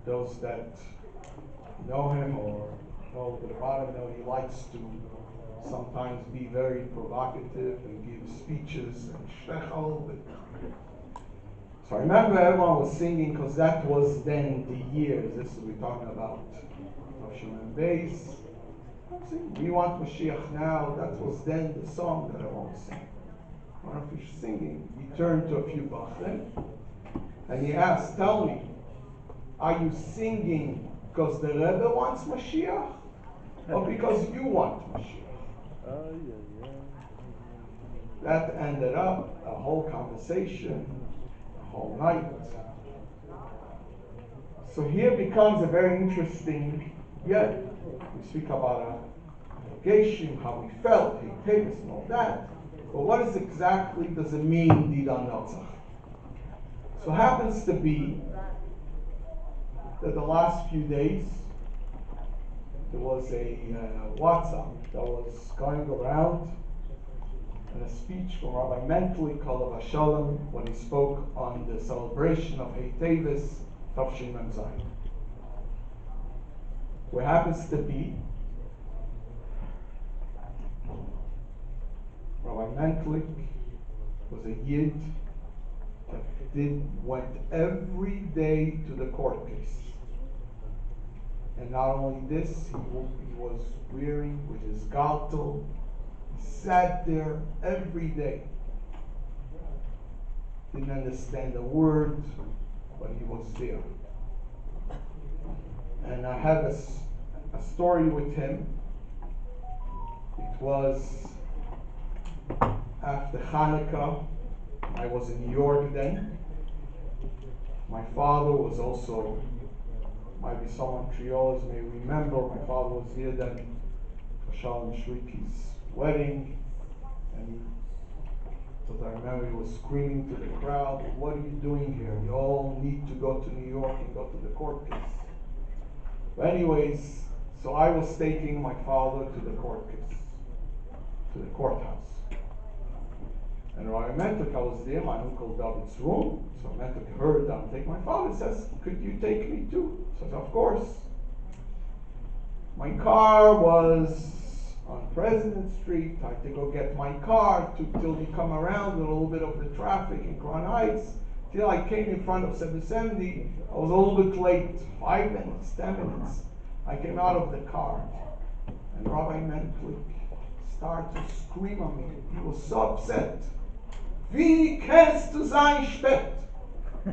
those that know him or know a bit about him know he likes to sometimes be very provocative and give speeches and shechel. So I remember everyone was singing because that was then the years. This is we're talking about. Shimon Beis. We want Mashiach now. That was then the song that everyone was singing. One of you singing. He turned to a few bachrim and he asked, "Tell me, are you singing because the Rebbe wants Mashiach, or because you want Mashiach?" That ended up a whole conversation, a whole night. So here becomes a very interesting. Yet we speak about our obligation, how we felt, haters and all that. But what is exactly does it mean, דידן Notzach? So it happens to be that the last few days there was a WhatsApp that was going around and a speech from Rabbi Mentally called Shalom when he spoke on the celebration of Heitevis Tafshin Mem Zayin. What happens to be Rabbi Mentlik was a Yid that went every day to the court case. And not only this, he was wearing with his galtel. He sat there every day. Didn't understand a word, but he was there. And I have a story with him. It was after Hanukkah. I was in New York then. My father was also, maybe some Montrealers may remember, my father was here then for Shalom Shriki's wedding. And because I remember he was screaming to the crowd, "What are you doing here? You all need to go to New York and go to the court case." But anyways, so I was taking my father to the court case, to the courthouse. And when I Mentlik, I was there, my uncle David's room. So Mentlik heard that I'm taking my father. Says, "Could you take me too?" I said, "Of course." My car was on President Street. I had to go get my car till we come around a little bit of the traffic in Crown Heights. Till I came in front of 770, I was a little bit late, 5 minutes, 10 minutes. I came out of the car, and Rabbi Mentlik started to scream at me. He was so upset. "Wie kannst du sein spät?"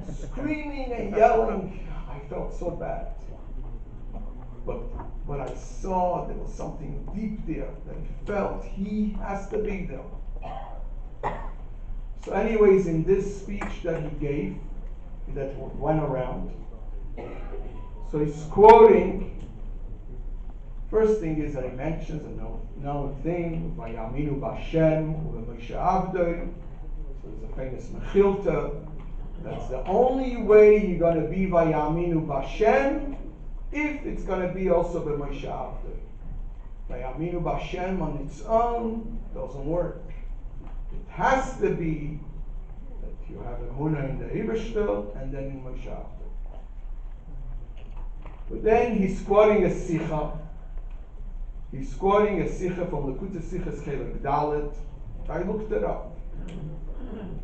Screaming and yelling. I felt so bad. But I saw there was something deep there that he felt he has to be there. So anyways, in this speech that he gave, that went around, so he's quoting, first thing is that he mentions a known thing, Vayaminu B'Hashem u'Moshe Avdoi. So there's a famous Mechilta. That's the only way you're going to be Vayaminu B'Hashem, if it's going to be also B'Moshe Avdoi. Vayaminu B'Hashem on its own doesn't work. It has to be that you have a Huna in the Eibishter and then in Moshe Avdoi. But then he's quoting a Sikha. He's quoting a Sikha from the Likutei Sichos Chelek Dalet. I looked it up.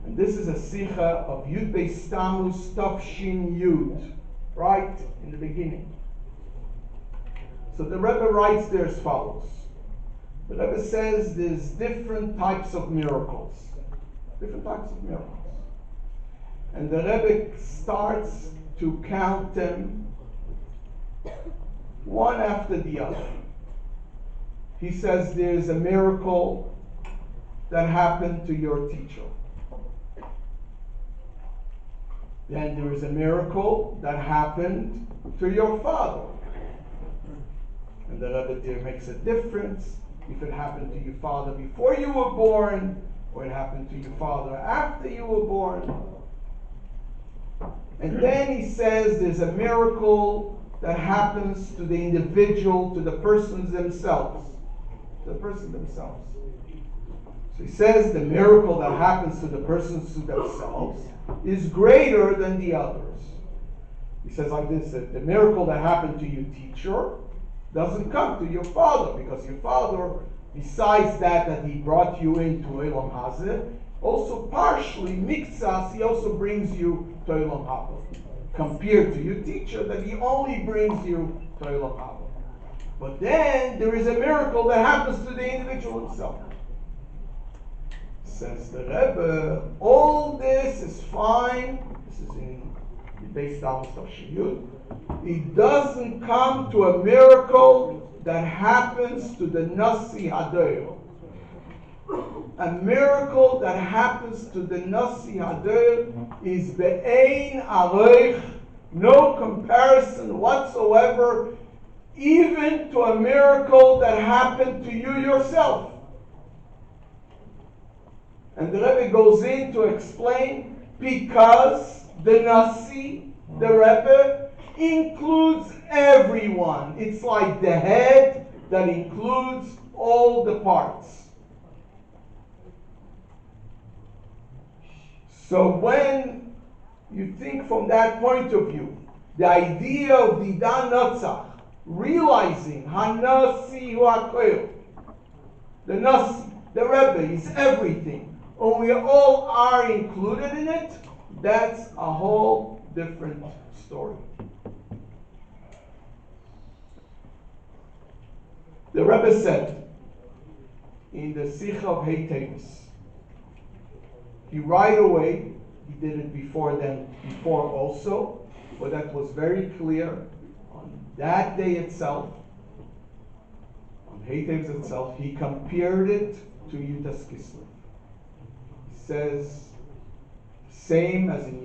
And this is a Sikha of Yud Beis Tammuz Tafshin Yud, right in the beginning. So the Rebbe writes there as follows. The Rebbe says there's different types of miracles. Different types of miracles. And the Rebbe starts to count them one after the other. He says there's a miracle that happened to your teacher. Then there is a miracle that happened to your father. And the Rebbe there makes a difference if it happened to your father before you were born, or it happened to your father after you were born. And then he says there's a miracle that happens to the individual, to the persons themselves. To the persons themselves. So he says the miracle that happens to the persons to themselves is greater than the others. He says like this, that the miracle that happened to your teacher doesn't come to your father, because your father, besides that he brought you into Olam Hazeh, also partially, mixas, he also brings you to Olam Haba. Compared to your teacher, that he only brings you to Olam Haba. But then there is a miracle that happens to the individual himself. Says the Rebbe, all this is fine. This is in the base Talmud of Shiyud. It doesn't come to a miracle that happens to the Nasi Hadoyer. A miracle that happens to the Nasi Hadoyer is be'ein aroich, no comparison whatsoever, even to a miracle that happened to you yourself. And the Rebbe goes in to explain, because the Nasi, the Rebbe, includes everyone. It's like the head that includes all the parts. So when you think from that point of view, the idea of Didan Notzach, realizing Hanasi hu HaKoil, the Nasi, the Rebbe is everything, and we all are included in it, that's a whole different story. The Rebbe said in the Sikh of Heitevis, he right away, he did it before also, but that was very clear on that day itself, on Heitevis itself, he compared it to Yudas Kislev. He says, same as in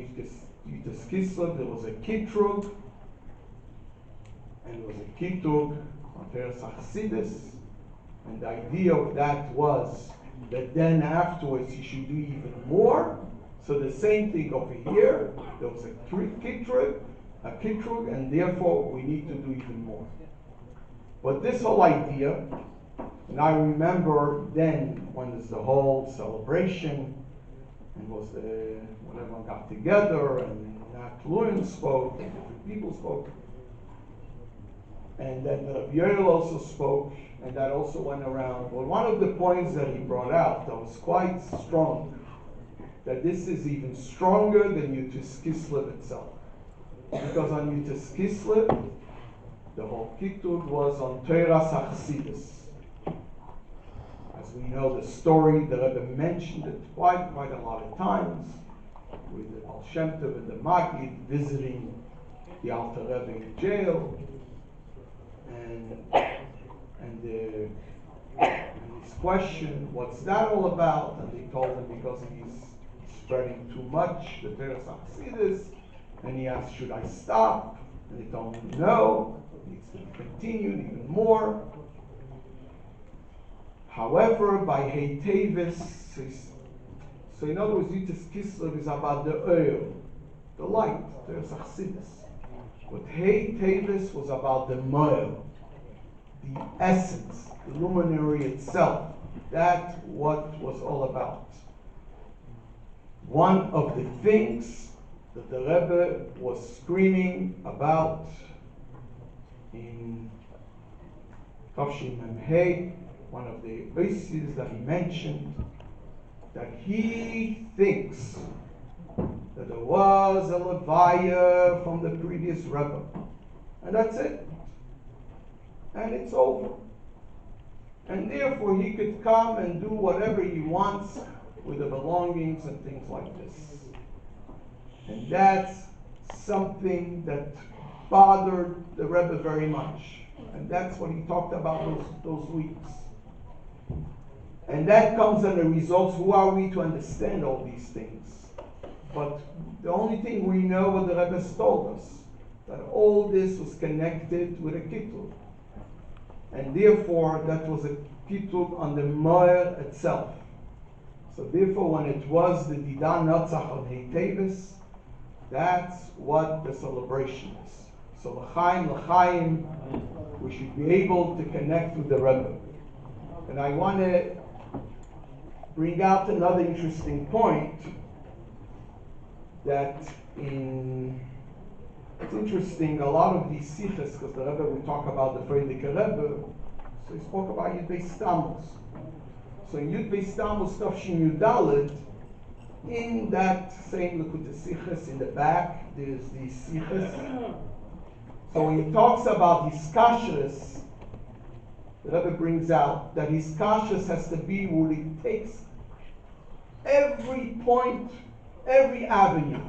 Yudas Kislev, there was a Kitrug, and there was a Kitug on Teres Achsidis, and the idea of that was that then afterwards he should do even more. So the same thing over here, there was a Kitrug, and therefore we need to do even more. But this whole idea, and I remember then when there's the whole celebration, and was when everyone got together, and Nat Lewin spoke, and different people spoke, and then Rabbi Yoel also spoke, and that also went around. But one of the points that he brought out that was quite strong, that this is even stronger than Yudas Kislev itself. Because on Yudas Kislev, the whole Kittug was on Teras Achsidis. As we know the story, the Rebbe mentioned it quite a lot of times, with the Baal Shem Tov and the Maggid visiting the Alter Rebbe in jail, and his question, what's that all about? And they told him because he's spreading too much, the Teras Achsidis, and he asked, should I stop? And they told him, no, it needs to be continued even more. However, by Heitevis, so in other words, Yudas Kislev is about the oil, the light, Teras Achsidis. But Heitevis was about the moel, the essence, the luminary itself. That's what was all about. One of the things that the Rebbe was screaming about in Tafshin Memhei, one of the bases that he mentioned, that he thinks that there was a Levaya from the previous Rebbe, and that's it. And it's over. And therefore he could come and do whatever he wants with the belongings and things like this. And that's something that bothered the Rebbe very much. And that's what he talked about those weeks. And that comes as a result, who are we to understand all these things? But the only thing we know what the Rebbe told us, that all this was connected with a Kittug. And therefore, that was a Kittug on the Moer itself. So therefore, when it was the Didan Notzach on Heitevis, that's what the celebration is. So l'chaim, we should be able to connect with the Rebbe. And I want to bring out another interesting point, that in It's interesting, a lot of these siches, because the Rebbe, we talk about the Frierdiker Rebbe, so he spoke about Yud Beis Tammuz. So in Yud Beis Tammuz, Tafshin Yudalet, in that same Likutei Siches, in the back, there's these siches. So when he talks about his kashrus, the Rebbe brings out that his kashrus has to be where he takes every point, every avenue.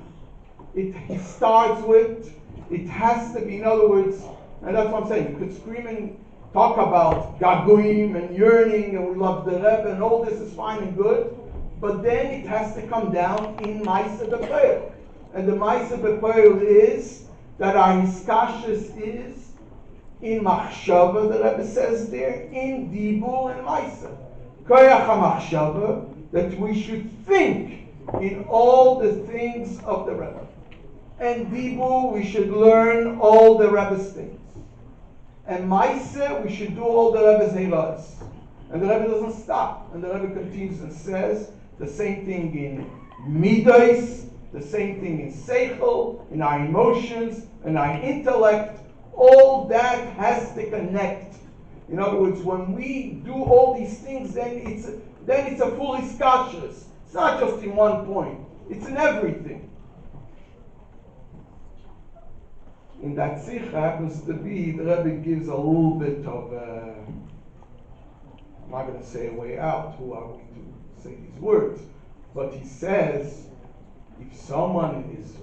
He starts with, it has to be, in other words, and that's what I'm saying, you could scream and talk about gaguim and yearning and we love the Rebbe and all this is fine and good, but then it has to come down in Maaseh B'Poel. And the Maaseh B'Poel is that our hiskashus is in machshava, the Rebbe says there, in dibur and Maaseh. Koyach HaMachshava, that we should think in all the things of the Rebbe. And dibur, we should learn all the Rebbe's things. And Maaseh, we should do all the Rebbe's heilas. And the Rebbe doesn't stop. And the Rebbe continues and says the same thing in midos, the same thing in seichel, in our emotions, in our intellect. All that has to connect. In other words, when we do all these things, then it's a full iskashus. It's not just in one point. It's in everything. In that sikha happens to be, the Rebbe gives a little bit of I'm not going to say a way out, who are we to say these words, but he says, if someone it's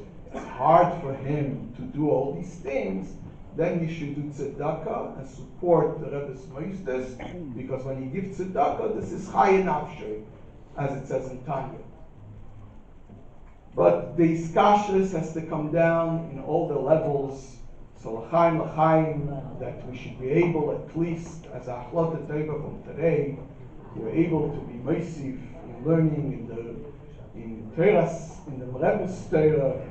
hard for him to do all these things, then he should do tzedakah and support the Rebbe's moistus, because when he gives tzedakah, this is chayin nafshay, as it says in Tanya. But the iskashus has to come down in all the levels. So l'chaim, that we should be able, at least as a achlata teva from today, we're able to be meisiv in learning in Teras, in the Rebbe's Torah.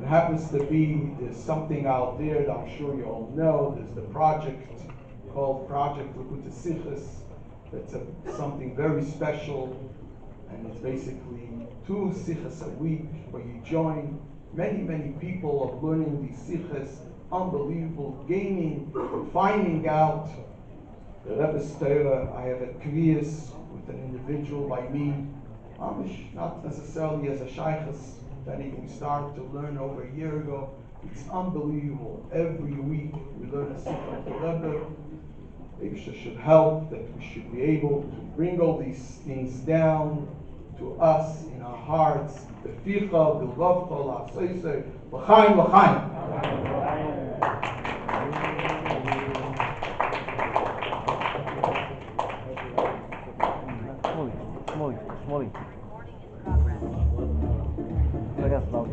It happens to be, there's something out there that I'm sure you all know. There's the project called Project Likutei Siches. That's something very special, and it's basically 2 siches a week where you join many people of learning these siches, unbelievable, gaining, finding out the Rebbe's Torah. I have a kriyas with an individual by me, not necessarily as a shaykhus, that we started to learn over a year ago. It's unbelievable. Every week we learn a sikha of the Rebbe. Maybe should help, that we should be able to bring all these things down to us in our hearts. Beficha, bilvavcha, la'asosei, l'chaim, l'chaim. Morning. Yes, loud.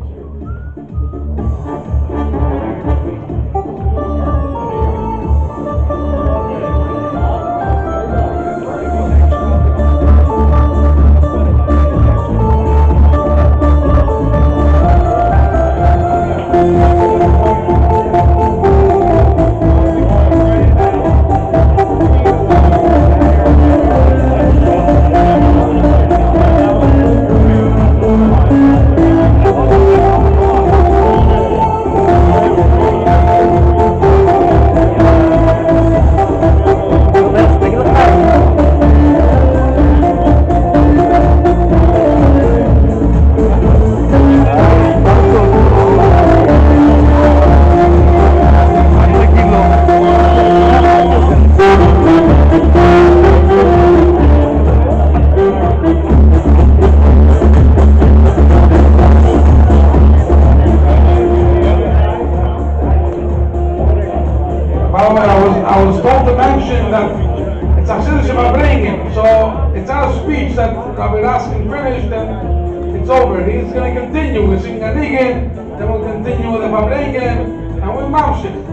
I was told to mention that it's a citizen of bringing, so it's not a speech that Rabbi Raskin finished and it's over. He's going to continue. We'll sing a niggun, then we'll continue with the Fabringen, and we'll mamshich.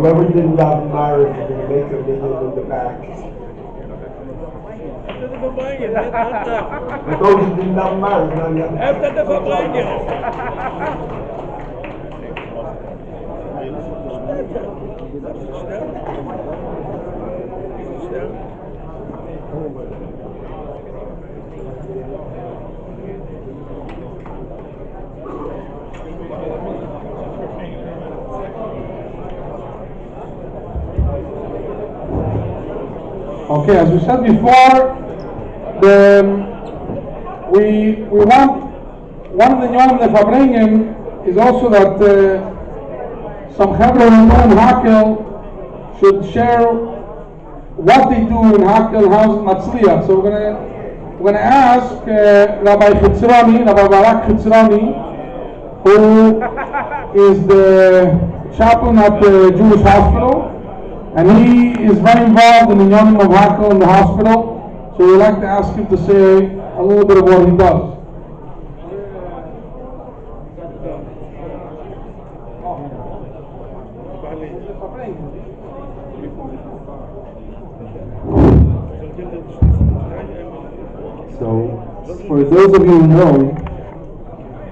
Whoever didn't have marriage, you're going to make a million in the back. For those who didn't have marriage, now you Okay, as we said before, we want, one of the Yom Nefabringen is also that some Hebrew in Hakel should share what they do in Hakel, how's Matzliach. So we're gonna ask Rabbi Chitzroni, Rabbi Barak Chitzroni, who is the chaplain at the Jewish hospital. And he is very involved in the Yonim of Hakel in the hospital, so we'd like to ask him to say a little bit of what he does. So, for those of you who know,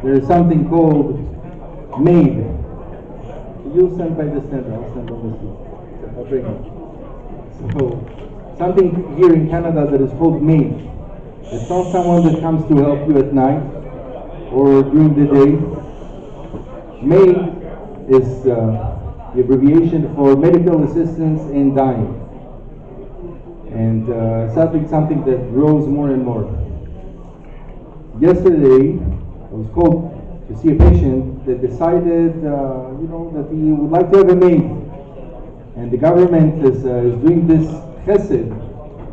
there is something called MAID. You stand by the center, I'll stand on this side. So, something here in Canada that is called MAID. It's not someone that comes to help you at night or during the day. MAID is the abbreviation for Medical Assistance in Dying. And sadly, it's something that grows more and more. Yesterday, I was called to see a patient that decided, that he would like to have a maid. And the government is doing this chesed,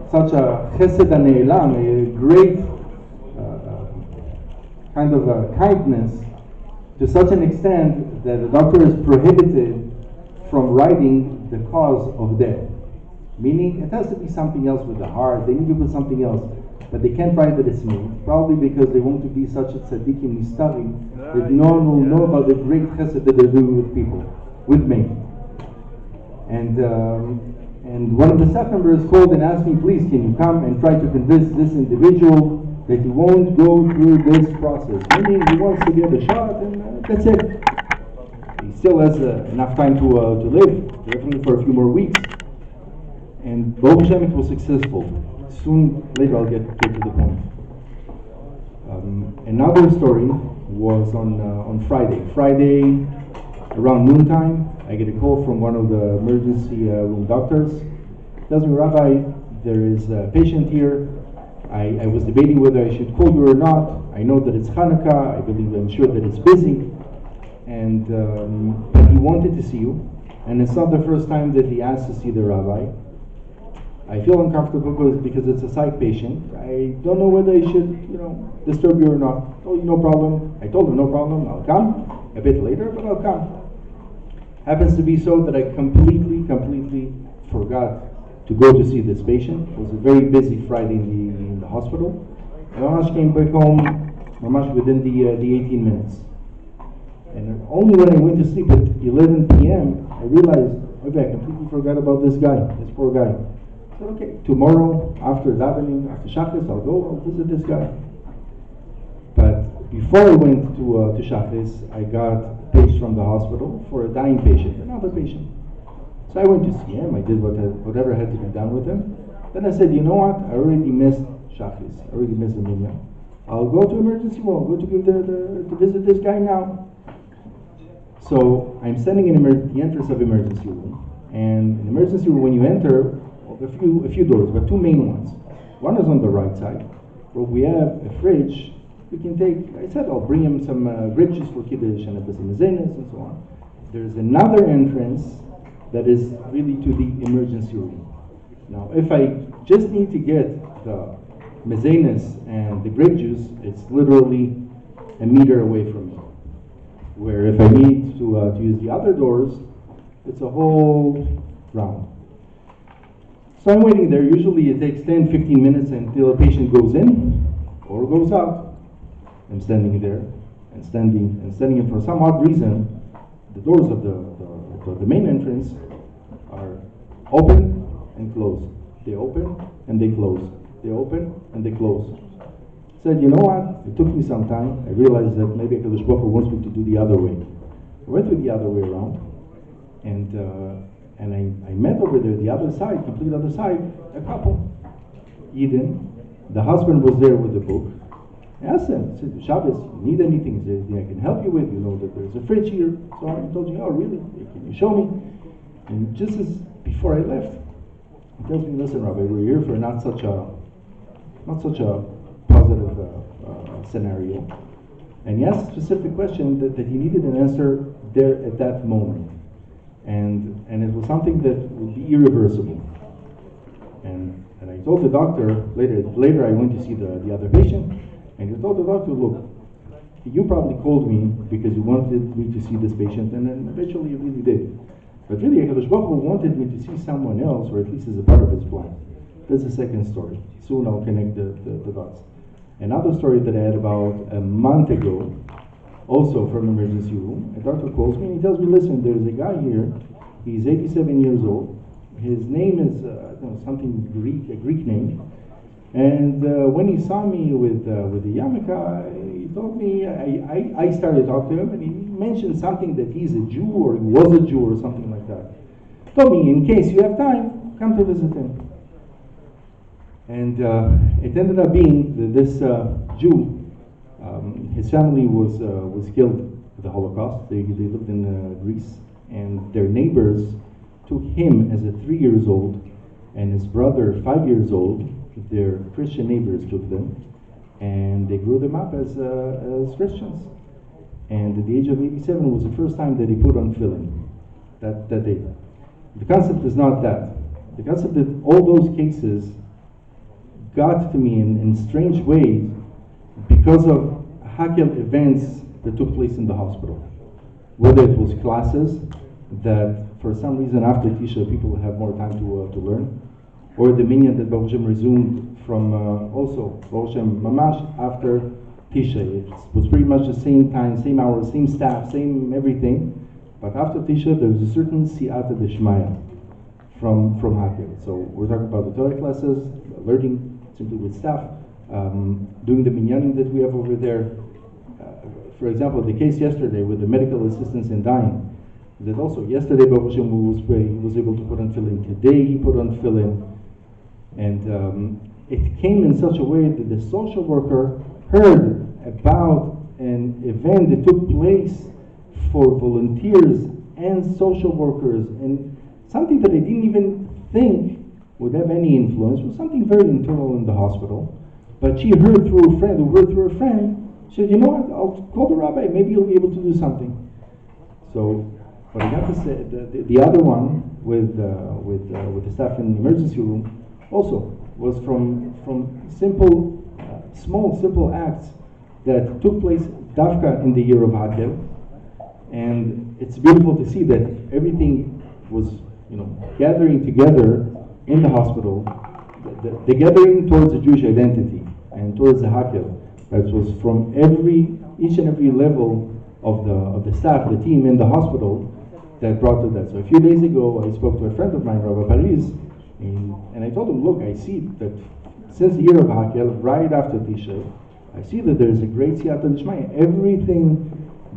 such a chesed hane'elam, a great kind of a kindness, to such an extent that the doctor is prohibited from writing the cause of death. Meaning, it has to be something else with the heart, they need to put something else. But they can't write that it's me, probably because they want to be such a tzaddikim nistarim that no one will know about the great chesed that they're doing with people, with me. And one of the staff members called and asked me, please, can you come and try to convince this individual that he won't go through this process? Meaning he wants to get a shot and that's it. He still has enough time to live, definitely for a few more weeks. And Baruch Hashem, it was successful. Soon, later I'll get to the point. Another story was on Friday. Friday, around noontime, I get a call from one of the emergency room doctors. Tells me, Rabbi, there is a patient here. I was debating whether I should call you or not. I know that it's Hanukkah. I'm sure that it's busy. And he wanted to see you. And it's not the first time that he asked to see the rabbi. I feel uncomfortable because it's a psych patient. I don't know whether I should, disturb you or not. Oh, no problem. I told him no problem. I'll come a bit later, but I'll come. Happens to be so that I completely forgot to go to see this patient. It was a very busy Friday in the hospital. I almost came back home almost within the 18 minutes. And only when I went to sleep at 11 p.m. I realized, okay, I completely forgot about this guy, this poor guy. I said, okay, tomorrow after davening, after Shachris, I'll visit this guy. But before I went to Shachris, I got paged from the hospital for a dying patient, another patient. So I went to see him. I did whatever had to be done with him. Then I said, you know what? I already missed Shachris. I already missed the minyan. I'll go to emergency room. I'll go to visit this guy now. So I'm standing in the entrance of emergency room. And in emergency room, when you enter, a few doors, but two main ones. One is on the right side, where we have a fridge. We can take, I said I'll bring him some grape juice for Kiddush and a some mezenas and so on. There's another entrance that is really to the emergency room. Now, if I just need to get the mezenas and the grape juice, it's literally a meter away from me. Where if I need to use the other doors, it's a whole round. So I'm waiting there. Usually it takes 10-15 minutes until a patient goes in or goes out. I'm standing there and standing, and for some odd reason, the doors of the main entrance are open and close. They open and they close. They open and they close. Said, you know what? It took me some time. I realized that maybe HaKadosh Baruch Hu wants me to do the other way. I went through the other way around, and I met over there, the other side, complete other side, a couple. Eden, the husband was there with the book. I asked him, I said, Shabbos, you need anything? Is there anything I can help you with? You know that there's a fridge here. So I told you, oh really? Can you show me? And just as before I left, he tells me, listen, Rabbi, we're here for not such a positive scenario. And he asked a specific question that he needed an answer there at that moment. And it was something that would be irreversible. And I told the doctor, later I went to see the other patient, and I told the doctor, look, you probably called me because you wanted me to see this patient, and then eventually you really did. But really, HaKadosh Baruch Hu wanted me to see someone else, or at least as a part of his plan. That's the second story. Soon I'll connect the dots. Another story that I had about a month ago, also from an emergency room, a doctor calls me and he tells me, listen, there's a guy here, he's 87 years old, his name is something Greek, a Greek name, and when he saw me with the yarmulke, he told me, I started talking to him, and he mentioned something that he's a Jew, or he was a Jew, or something like that. Told me, in case you have time, come to visit him. And it ended up being that this Jew, his family was killed in the Holocaust. They lived in Greece, and their neighbors took him as a 3 years old, and his brother 5 years old. Their Christian neighbors took them, and they grew them up as Christians. And at the age of 87 was the first time that he put on tefillin that day. The concept is not that. The concept that all those cases got to me in strange ways because of Hakel events that took place in the hospital. Whether it was classes that for some reason after Tisha people have more time to learn, or the minyan that Baruch Hashem resumed from also Baruch Hashem Mamash after Tisha. It was pretty much the same time, same hours, same staff, same everything. But after Tisha there was a certain siyata d'shmaya from Hakel. So we're talking about the Torah classes, learning simply with staff, doing the minyanim that we have over there. For example, the case yesterday with the medical assistants in dying, that also yesterday Baruch Hashem was able to put on tefillin. Today he put on tefillin. And it came in such a way that the social worker heard about an event that took place for volunteers and social workers, and something that I didn't even think would have any influence. Was something very internal in the hospital. But she heard through a friend, she said, you know what, I'll call the rabbi, maybe he'll be able to do something. So what I got to say, the other one with the staff in the emergency room also was from simple, small, simple acts that took place dafka in the year of Hakel. And it's beautiful to see that everything was, gathering together in the hospital, the gathering towards the Jewish identity and towards the Hakel. That was from each and every level of the staff, the team in the hospital that brought to that. So a few days ago, I spoke to a friend of mine, Rabbi Paris, and I told him, look, I see that since the year of Hakel, right after Tisha, I see that there's a great siyata d'shmaya. Everything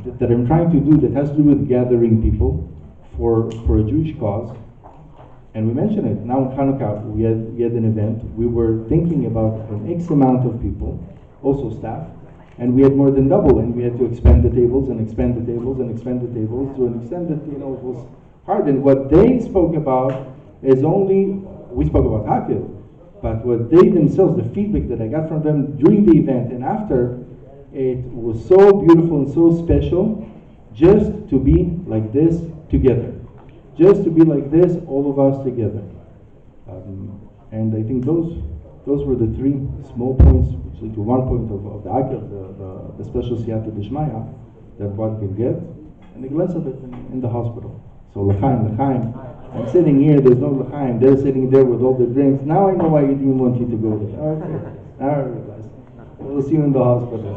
that I'm trying to do that has to do with gathering people for a Jewish cause. And we mentioned it. Now in Hanukkah, we had an event. We were thinking about an X amount of people, also staff, and we had more than double, and we had to expand the tables and expand the tables and expand the tables to an extent that, it was hard. And what they spoke about is we spoke about Hakel, but what they themselves, the feedback that I got from them during the event and after, it was so beautiful and so special just to be like this together. Just to be like this, all of us together. And I think those were the three small points, which lead to one point of the Hakel, the special siyata d'shmaya that one can get, and a glance of it in the hospital. So l'chaim. I'm sitting here, there's no l'chaim, they're sitting there with all the drinks. Now I know why you didn't want you to go there. Okay, now I realize. We'll see you in the hospital.